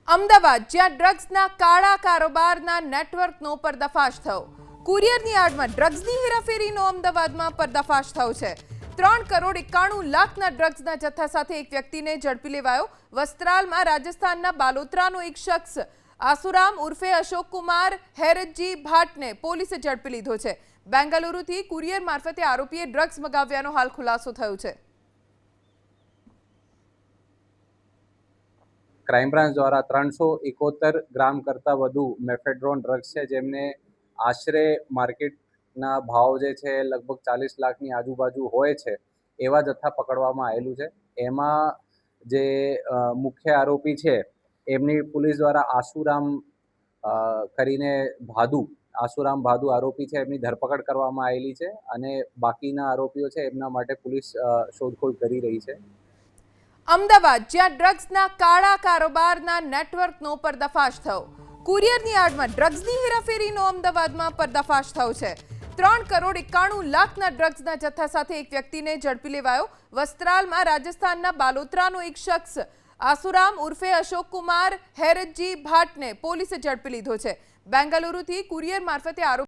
અમદાવાદ જ્યાં ડ્રગ્સના કાળા કારોબારના નેટવર્કનો પર્દાફાશ થયો। કુરિયરની આડમાં ડ્રગ્સની હેરાફેરીનો અમદાવાદમાં પર્દાફાશ થયો છે। 3,91,00,000ના ડ્રગ્સના જથ્થા સાથે એક વ્યક્તિને ઝડપી લેવાયો। વસ્ત્રાલમાં રાજસ્થાનના બાલોતરાનો એક શખ્સ આસુરામ ઉર્ફે અશોક કુમાર હેરતજી ભાટને પોલીસે ઝડપી લીધો છે। બેંગલુરુથી કુરિયર મારફતે આરોપીએ ડ્રગ્સ મગાવ્યાનો હાલ ખુલાસો થયો છે। ક્રાઇમ બ્રાન્ચ દ્વારા 371 ગ્રામ કરતાં વધુ મેફેડ્રોન ડ્રગ્સ છે, જેમને આશરે માર્કેટના ભાવ જે છે લગભગ 40 લાખની આજુબાજુ હોય છે, એવા જથ્થા પકડવામાં આવેલું છે। એમાં જે મુખ્ય આરોપી છે એમની પોલીસ દ્વારા આસુરામ ભાદુ આરોપી છે, એમની ધરપકડ કરવામાં આવેલી છે અને બાકીના આરોપીઓ છે એમના માટે પોલીસ શોધખોળ કરી રહી છે। અમદાવાદ જ્યાં ડ્રગ્સના કાળા કારોબારના નેટવર્કનો પર્દાફાશ થયો। કુરિયરની આડમાં ડ્રગ્સની હેરાફેરીનો અમદાવાદમાં પર્દાફાશ થયો છે। 3,91,00,000ના ડ્રગ્સના જથ્થા સાથે એક વ્યક્તિને ઝડપી લેવાયો। વસ્ત્રાલમાં રાજસ્થાનના બાલોતરાનો એક શખ્સ આસુરામ ઉર્ફે અશોક કુમાર હેરતજી ભાટને પોલીસે ઝડપી લીધો છે। બેંગલુરુથી કુરિયર મારફતે આરોપી